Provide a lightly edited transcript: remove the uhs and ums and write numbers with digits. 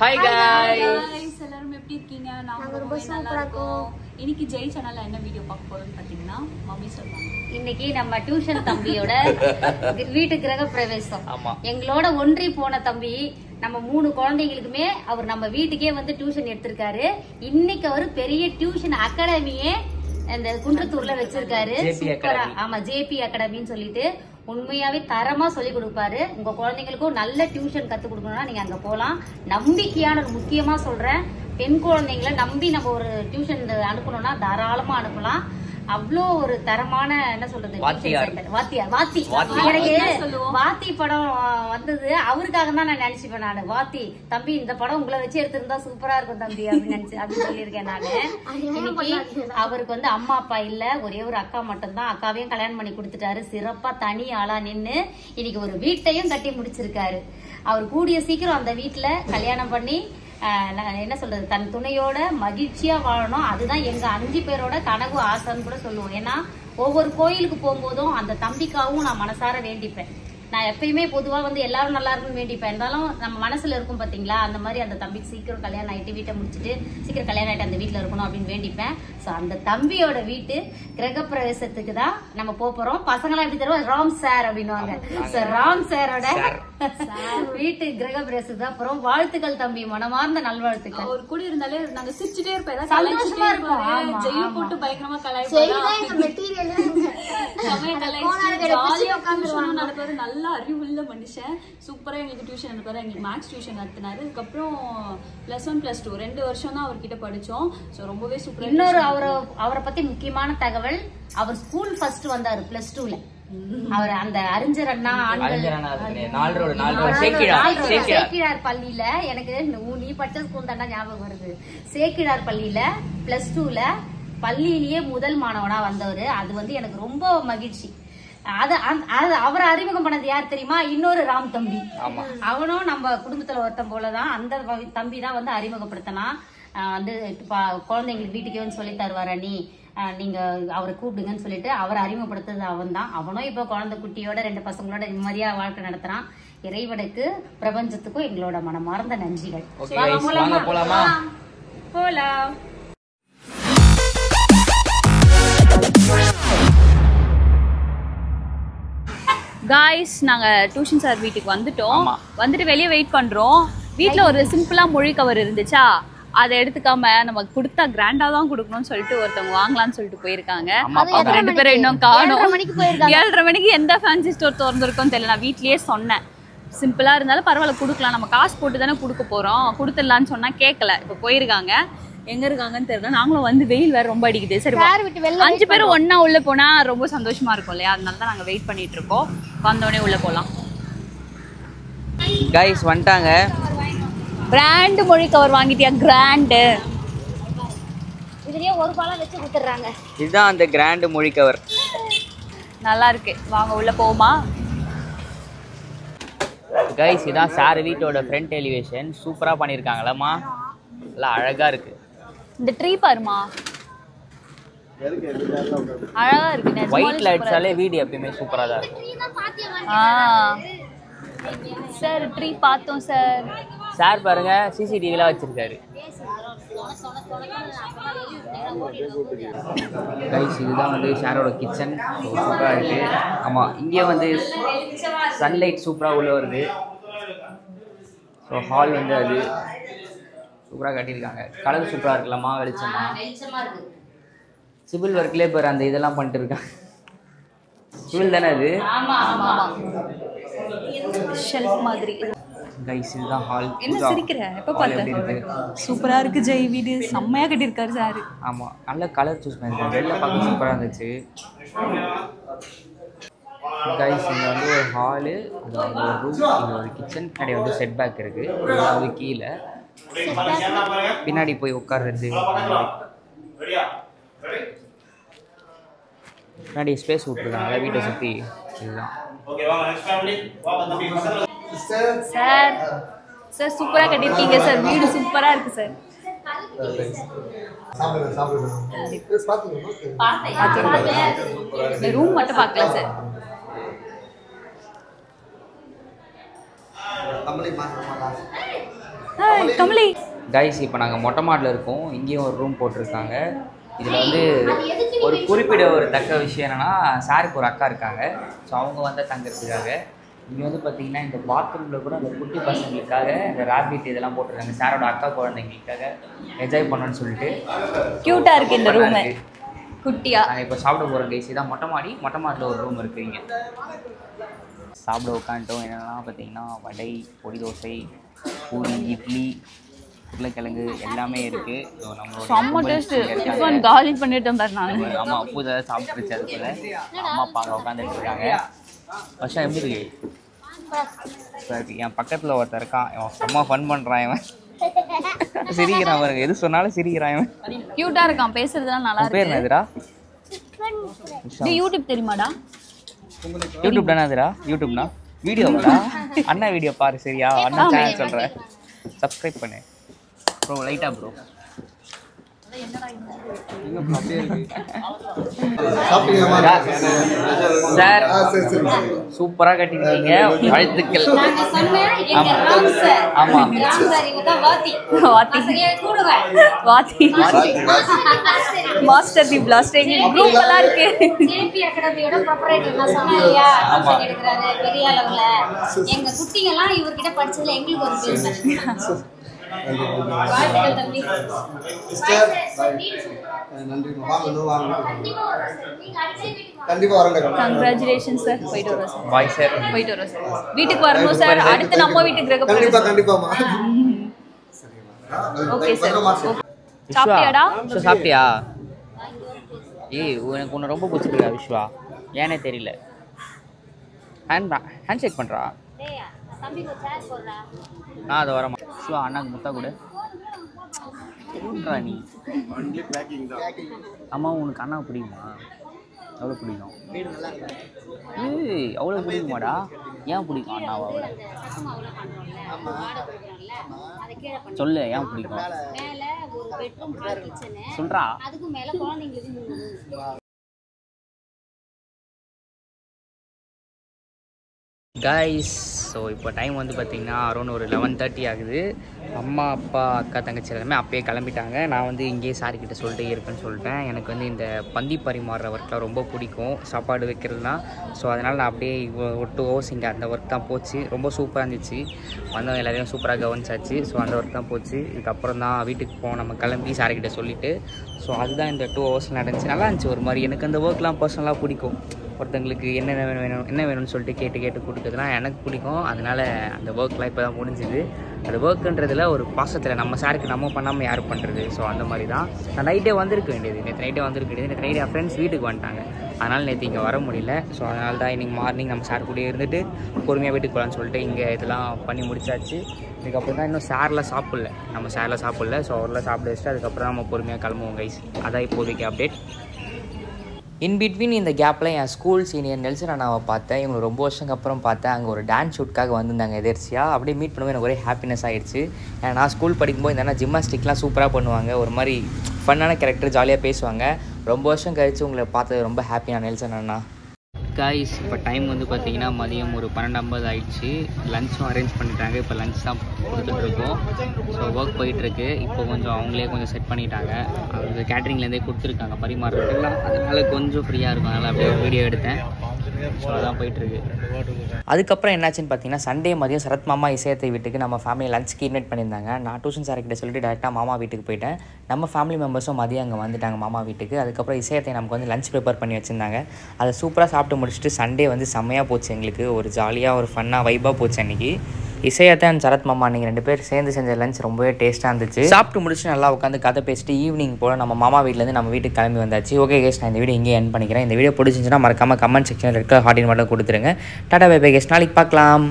Hi guys. எல்லாரும் எப்படி இருக்கீங்க? நாங்க ரொம்ப சூப்பரா இருக்கோம். இன்னைக்கு ஜெய் சேனல்ல என்ன வீடியோ பார்க்க போறோம்னு பாத்தீங்கன்னா மம்மி சொல்றாங்க. இன்னைக்கு நம்ம டியூஷன் தம்பியோட வீட்டு கிரக பிரவேசம். எங்களோட ஒன்றி போன தம்பி நம்ம 3 குழந்தைகளுக்குமே அவர் நம்ம வீட்டுக்கே வந்து டியூஷன் எடுத்திருக்காரு. இன்னைக்கு அவர் பெரிய டியூஷன் அகாடமியே இந்த குன்றத்தூர்ல வச்சிருக்காரு. ஆமா, ஜேபி அகாடமின்னு சொல்லிட்டு உண்மையாவே தரமா சொல்லி கொடுப்பாரு. உங்க குழந்தைங்களுக்கும் நல்ல டியூஷன் கத்து கொடுக்கணும்னா நீங்க அங்க போலாம். நம்பிக்கையான முக்கியமா சொல்றேன், பெண் குழந்தைங்களை நம்பி நம்ம ஒரு டியூஷன் அனுப்பணும்னா தாராளமா அனுப்பலாம். அவ்வளோ ஒரு தரமான என்ன சொல்றது வாத்தி படம் வந்தது அவருக்காக தான் நான் நினைச்சுப்பேன். நானு வாத்தி தம்பி இந்த படம் உங்களை வச்சு எடுத்திருந்தா சூப்பரா இருக்கும் தம்பி அப்படின்னு சொல்லியிருக்கேன் நானு. இன்னைக்கு அவருக்கு வந்து அம்மா அப்பா இல்ல, ஒரே ஒரு அக்கா மட்டும்தான். அக்காவையும் கல்யாணம் பண்ணி கொடுத்துட்டாரு. சிறப்பா தனி ஆளா நின்னு இன்னைக்கு ஒரு வீட்டையும் கட்டி முடிச்சிருக்காரு. அவர் கூடிய சீக்கிரம் அந்த வீட்டுல கல்யாணம் பண்ணி என்ன சொல்றது தன் துணையோட மகிழ்ச்சியா வாழணும். அதுதான் எங்க 5 பேரோட கனவு ஆசைன்னு கூட சொல்லுவோம். ஏன்னா ஒவ்வொரு கோயிலுக்கு போகும்போதும் அந்த தம்பிக்காகவும் நான் மனசார வேண்டிப்பேன். நான் எப்பயுமே பொதுவா வந்து எல்லாரும் நல்லா இருக்குன்னு வேண்டிப்பேன். இருந்தாலும் நம்ம மனசுல இருக்கும் பாத்தீங்களா, அந்த மாதிரி அந்த தம்பிக்கு சீக்கிரம் கல்யாணம் ஆயிட்டு வீட்டை முடிச்சுட்டு சீக்கிரம் கல்யாணம் ஆயிட்டு அந்த வீட்டுல இருக்கணும் அப்படின்னு வேண்டிப்பேன். சோ அந்த தம்பியோட வீட்டு கிரக பிரவேசத்துக்கு தான் நம்ம போறோம். பசங்களாம் எப்படி தருவோம், ராம் சார் அப்படின்னுவாங்க. ராம் சாரோட வீட்டு கிரக பிரவேசத்துக்கு அப்புறம் வாழ்த்துக்கள் தம்பி, மனமார்ந்த நல்வாழ்த்துக்கள். அவர் கூட இருந்தாலே நாங்க சிரிச்சுட்டே இருப்போம், சந்தோஷமா இருக்கும். ஜெயில் போட்டு பயங்கரமா நடப்பாரு. நல்ல அறிவுள்ள மனுஷன், சூப்பரா எங்களுக்கு டியூஷன் அனுப்பாரு. எங்களுக்கு மேக்ஸ் டியூஷன் நடத்தினாரு. அதுக்கப்புறம் +1 +2 2 வருஷம் தான் அவர்கிட்ட படிச்சோம். ரொம்பவே சூப்பரா. இன்னொரு அவரை பத்தி முக்கியமான தகவல், அவர் ஸ்கூல் ஃபர்ஸ்ட் வந்தாரு +2ல. அவர் அந்த அறிஞர் அண்ணா சேக்கிழார் பள்ளியில, எனக்கு நீ படிச்ச ஸ்கூல் தாண்டா ஞாபகம் வருது. சேக்கிழார் பள்ளியில +2ல பள்ளியிலேயே முதல் மாணவனா வந்தவரு. அது வந்து எனக்கு ரொம்ப மகிழ்ச்சி. அவரை அறிமுகம் பண்ணது யார் தெரியுமா, இன்னொரு ராம் தம்பி. அவனும் நம்ம குடும்பத்துல ஒருத்தன் போலதான். அந்த தம்பி தான் வந்து அறிமுகப்படுத்தினா. வந்து குழந்தைங்களுக்கு வீட்டுக்கே வந்து சொல்லி தருவார, நீங்க அவரை கூப்பிடுங்கன்னு சொல்லிட்டு அவரை அறிமுகப்படுத்துறது அவன் தான். அவனும் இப்ப குழந்தை குட்டியோட 2 பசங்களோட நிம்மதியா வாழ்க்கை நடத்துறான். இறைவனுக்கு பிரபஞ்சத்துக்கும் எங்களோட மனமார்ந்த நன்றிகள். போலாம். காய்ஸ், நாங்க டியூஷன் சார் வீட்டுக்கு வந்துட்டோம். வந்துட்டு வெளியே வெயிட் பண்றோம். வீட்டுல ஒரு சிம்பிளா மொழி கவர் இருந்துச்சா, அதை எடுத்துக்காம நமக்கு கொடுத்தா கிராண்டா தான் கொடுக்கணும்னு சொல்லிட்டு ஒருத்தவங்க வாங்கலாம்னு சொல்லிட்டு போயிருக்காங்க. 2 பேரும் இன்னும் காணோம். 7:30 மணிக்கு எந்த ஃபேன்சி ஸ்டோர் திறந்துருக்கோன்னு தெரியல. நான் வீட்லயே சொன்னேன், சிம்பிளா இருந்தாலும் பரவாயில்ல கொடுக்கலாம், நம்ம காசு போட்டு தானே கொடுக்க போறோம், கொடுத்துடலான்னு சொன்னா கேட்கல. இப்ப போயிருக்காங்க, எங்க இருக்காங்கன்னு தெரியல. நாங்களும் வந்து வெயில் வேற ரொம்ப அடிக்குது. சரி, 5 பேரும் ஒன்னா உள்ள போனா ரொம்ப சந்தோஷமா இருக்கும் இல்லையா, அதனால தான் நாங்க வெயிட் பண்ணிட்டு இருக்கோம். வந்தோடனே உள்ள போலாம். கைஸ் வந்துட்டாங்க. பிராண்ட் மொழி கவர் வாங்கிட்டியா? கிராண்ட் இதுலயே ஒரு பாலம் வச்சு கொடுத்துறாங்க. இதுதான் அந்த கிராண்ட் மொழி கவர். நல்லா இருக்கு, வாங்க உள்ள போமா. கைஸ் இதான் சார் வீட்டோட ஃப்ரண்ட் எலிவேஷன். சூப்பரா பண்ணிருக்காங்களம்மா, நல்லா அழகா இருக்கு. இந்த ட்ரீ பாருமா, அழகா இருக்கு. ஒயிட் லைட்ஸாலே வீடு எப்பயுமே சூப்பரா தான் இருக்கும். சார் ட்ரீ பார்த்தோம் சார். சார் பாருங்க சிசிடிவிலாம் வச்சிருக்காரு. கைஸ் இதுதான் வந்து சாரோட கிச்சன். சூப்பராக இருக்கு. ஆமாம், இங்கே வந்து சன்லைட் சூப்பராக உள்ள வருது. ஸோ ஹால் வந்து அது சூப்பராக கட்டியிருக்காங்க. கலர் சூப்பராக இருக்குல்லம்மா, வெளிச்சமா சிவில் ஒர்க்லேயே பாரு அந்த இதெல்லாம் பண்ணிட்டு இருக்காங்க. சிவில் தானே அது? ஷெல்ஃப் மாதிரி. கைஸ் இதுதான் ஹால். என்ன சிரிக்கிற? எப்போ பார்த்தா சூப்பரா இருக்கு ஜெய் வீடு, செம்மையா கட்டியிருக்காரு சார். ஆமாம், நல்ல கலர் சூஸ் பண்ணியிருக்காரு. வெளில பார்க்க சூப்பராக இருந்துச்சு. கைஸ் இங்கே வந்து ஒரு ஹாலு, இது வந்து ஒரு ரூம், இது ஒரு கிச்சன். பின்னாடி வந்து செட் பேக் இருக்குது. இதெல்லாம் வந்து கீழே பின்னாடி போய் உட்கார்றது. பின்னாடி ஸ்பேஸ் விட்டுருக்காங்க வீட்டை சுற்றி. இதுதான் சார். சார் சூப்பரா கட்டியிருக்கீங்க சார், வீடு சூப்பரா இருக்கு சார். ரூம் மட்டும் பார்க்கல சார். கமலி கைஸ் இப்போ நாங்கள் மொட்டை மாடில் இருக்கோம். இங்கேயும் ஒரு ரூம் போட்டிருக்காங்க. இதில் வந்து ஒரு குறிப்பிட ஒரு தக்க விஷயம் என்னென்னா, சாருக்கு ஒரு அக்கா இருக்காங்க. ஸோ அவங்க வந்து தங்கிறதுக்காக இங்கே வந்து பார்த்தீங்கன்னா இந்த பாத்ரூமில் கூட அந்த குட்டி பசங்களுக்காக இந்த ரேபிட் இதெல்லாம் போட்டிருக்காங்க. சாரோட அக்கா குழந்தைங்களுக்காக என்ஜாய் பண்ணணும்னு சொல்லிட்டு க்யூட்டாக இருக்குது இந்த ரூமு, குட்டியாக. நாங்கள் இப்போ சாப்பிட போகிற கைஸ் இதான் மொட்டை மாடியில் ஒரு ரூம் இருக்குது. இங்கே சாப்பிட உட்காந்துட்டோம். என்னென்னா பார்த்தீங்கன்னா வடை, பொடி தோசை, பூரி, இட்லி, உருளைக்கிழங்கு எல்லாமே இருக்குது. ஸோ செம்ம டேஸ்ட். டிஃபன் காலி பண்ணிட்டோம் பாரு நான். ஆமாம், பூஜை சாப்பிட்டுருச்சு. அதுக்குள்ள அம்மா அப்பா அங்கே உட்காந்துட்டு இருக்காங்க. வருஷம் எப்படி இருக்கு? என் பக்கத்தில் ஒருத்தர் இருக்கான், இவன் செம்ம ஃபன் பண்ணுறான். இவன் சிரிக்கிறான் பாருங்க, எது சொன்னாலும் சிரிக்கிறான். இவன் க்யூட்டாக இருக்கான், பேசுறதுலாம் நல்லா இருக்கு. பேர் என்னதுடா? யூடியூப் தெரியுமாடா? யூடியூப் தானே அதுடா? யூடியூப்னா வீடியோடா? அண்ணா வீடியோ பாரு சரியா? அண்ணா சேனல் சொல்கிறேன், சப்ஸ்கிரைப் பண்ணு ப்ரோ. லைட்டாக ப்ரோ. சார் சூப்பராக கட்டிருக்கீங்க, வாழ்த்துக்கள். ஆமாம், வாத்தி மாஸ்டர் தி பிளாஸ்ட் எங்களுக்கு குரூப் எல்லாம் இருக்கு. ஜேபி அகாடமியோட ப்ரொப்ரைட்டர் நான் சொன்னேன் இல்லையா, ஆப்ஷன் எடுக்கறாரு பெரிய அளவுல. எங்க குட்டிங்க எல்லாம் இவர்கிட்ட படிச்சதுல எங்களுக்கு ஒரு பெருமை. வாழ்த்துக்கள் தம்பி. Congratulation sir. போயிட்டு வரோம் சார். Bye sir. போயிட்டு வரோம் சார். வீட்டுக்கு வரணும் சார். அடுத்து நம்ம வீட்டுக்கு கிரக பிரவேசம். கண்டிப்பாமா. Okay sir. சாப்பிட்டியாடா? சாப்பிட்டியா? ஏய், எனக்கு உன்னை ரொம்ப பிடிச்சிருக்கா விஸ்வா, ஏன்னே தெரியல. ஹேண்ட் ஷேக் பண்ணுறா. நான் அதை வரமா விஸ்வா, அண்ணாக்கு முத்தா கூட நீ. அம்மா உனக்கு அண்ணா பிடிக்குமா? எவ்வளோ பிடிக்கும்? ஏய், அவ்வளோ பிடிக்குமாடா? ஏன் பிடிக்கும் அண்ணாவா? சொல்லு, ஏன் பிடிக்கும் சொல்றா. கைஸ், ஸோ இப்போ டைம் வந்து பார்த்திங்கன்னா அரௌண்ட் ஒரு 11:30 ஆகுது. அம்மா அப்பா அக்கா தங்கச்சி எல்லாமே அப்பயே கிளம்பிட்டாங்க. நான் வந்து இங்கேயே சார்கிட்ட சொல்லிட்டே இருப்பேன்னு சொல்லிட்டேன். எனக்கு வந்து இந்த பந்தி பரிமாறுற ஒர்க்லாம் ரொம்ப பிடிக்கும், சாப்பாடு வைக்கிறதுலாம். ஸோ அதனால் நான் அப்படியே ஒரு 2 hours இங்கே அந்த ஒர்க் தான் போச்சு. ரொம்ப சூப்பராக இருந்துச்சு. வந்தவங்க எல்லாரையும் சூப்பராக கவனிச்சாச்சு. ஸோ அந்த ஒர்க் தான் போச்சு. இதுக்கப்புறம் தான் வீட்டுக்கு போவோம் நம்ம கிளம்பி சார்கிட்ட சொல்லிவிட்டு. ஸோ அதுதான் இந்த 2 hours நடந்துச்சு. நல்லா இருந்துச்சு ஒரு மாதிரி. எனக்கு அந்த ஒர்க்லாம் பர்சனலாக பிடிக்கும். ஒருத்தங்களுக்கு என்ன வேணும்னு சொல்லிட்டு கேட்டு கொடுக்குறதுனா எனக்கு பிடிக்கும். அதனால் அந்த ஒர்க்லாம் இப்போ தான் முடிஞ்சுது. அது ஒர்க்குன்றதில் ஒரு பாசத்தில் நம்ம சாருக்கு நம்ம பண்ணாமல் யாரும் பண்ணுறது. ஸோ அந்த மாதிரி தான். நான் நைட்டே வந்திருக்க வேண்டியது, நேற்று நைட்டே என் ஃப்ரெண்ட்ஸ் வீட்டுக்கு வந்துட்டாங்க. அதனால் நேற்று இங்கே வர முடியல. ஸோ அதனால தான் இன்றைக்கி மார்னிங் நம்ம சார் கூடயே இருந்துட்டு பொறுமையாக வீட்டுக்கு போகலான்னு சொல்லிட்டு இங்கே இதெல்லாம் பண்ணி முடிச்சாச்சு. இதுக்கப்புறம் தான் இன்னும் சாரில் சாப்பிடல, ஸோ அவரெல்லாம் சாப்பிட வச்சுட்டு அதுக்கப்புறம் நம்ம பொறுமையாக கிளம்புவோம் கைஸ். அதான் இப்போதைக்கு அப்டேட். இன் பிட்வீன் இந்த கேப்பில் என் ஸ்கூல் சீனியர் நெல்சன் அண்ணாவை பார்த்தேன். இவங்க ரொம்ப வருஷத்துக்கு அப்புறம் பார்த்தேன். அங்கே ஒரு டான்ஸ் ஷூட்காக வந்திருந்தாங்க எதிர்ச்சியாக. அப்படியே மீட் பண்ணும்போது எனக்கு ஒரே ஹாப்பினஸ் ஆகிடுச்சு. நான் ஸ்கூல் படிக்கும்போது இந்த ஜிம்னாஸ்டிக்லாம் சூப்பராக பண்ணுவாங்க. ஒரு மாதிரி ஃபன்னான கேரக்டர், ஜாலியாக பேசுவாங்க. ரொம்ப வருஷம் கழித்து உங்களை பார்த்தது ரொம்ப ஹாப்பியாக நெல்சன் அண்ணா. கைஸ், இப்போ டைம் வந்து பார்த்திங்கன்னா மதியம் ஒரு 12:50 ஆகிடுச்சு. லஞ்சும் அரேஞ்ச் பண்ணிட்டாங்க. இப்போ லஞ்ச் தான் கொடுத்துட்ருக்கோம். ஸோ ஒர்க் போயிட்டுருக்கு. இப்போ கொஞ்சம் அவங்களே கொஞ்சம் செட் பண்ணிட்டாங்க. அது கேட்ரிங்லேருந்தே கொடுத்துருக்காங்க பரிமாறுறதுக்குலாம். அதனால் கொஞ்சம் ஃப்ரீயாக இருக்கும். அதனால் அப்படியே வீடியோ எடுத்தேன். ஸோ அதான் போயிட்டுருக்கு. அதுக்கப்புறம் என்னாச்சுன்னு பார்த்தீங்கன்னா, சண்டே மதியம் சரத் மாமா இசையத்தை வீட்டுக்கு நம்ம ஃபேமிலி லஞ்சுக்கு இன்வைட் பண்ணியிருந்தாங்க. நான் டியூஷன் சார்கிட்ட சொல்லிட்டு டேரெக்டாக மாமா வீட்டுக்கு போயிட்டேன். நம்ம ஃபேமிலி மெம்பர்ஸும் மதியம் அங்கே வந்துட்டாங்க மாமா வீட்டுக்கு. அதுக்கப்புறம் இசையத்தை நமக்கு வந்து லஞ்ச் ப்ரிப்பேர் பண்ணி வச்சுருந்தாங்க. அதை சூப்பராக சாப்பிட்டு முடிச்சுட்டு சண்டே வந்து செம்மையாக போச்சு எங்களுக்கு. ஒரு ஜாலியாக ஒரு ஃபன்னாக வைப்பாக போச்சு அன்றைக்கி. இசையத்தை அண்ட் சரத் மாமா நீங்கள் 2 பேர் சேர்ந்து செஞ்ச லஞ்ச் ரொம்பவே டேஸ்ட்டாக இருந்துச்சு. சாப்பிட்டு முடிச்சுட்டு நல்லா உட்காந்து கதை பேசிட்டு ஈவினிங் போல் நம்ம மாமா வீட்டிலேருந்து நம்ம வீட்டுக்கு கிளம்பி வந்தாச்சு. ஓகே கேஸ், நான் இந்த வீடியோ இங்கே எண்ட் பண்ணிக்கிறேன். இந்த வீடியோ பிடிச்சிருந்துச்சுன்னா மறக்காமல் கமெண்ட் செக்ஷனில் இருக்க ஹார்டின் மட்டும் கொடுத்துருங்க. டாடா பை பை கேஸ், நாளைக்கு பார்க்கலாம்.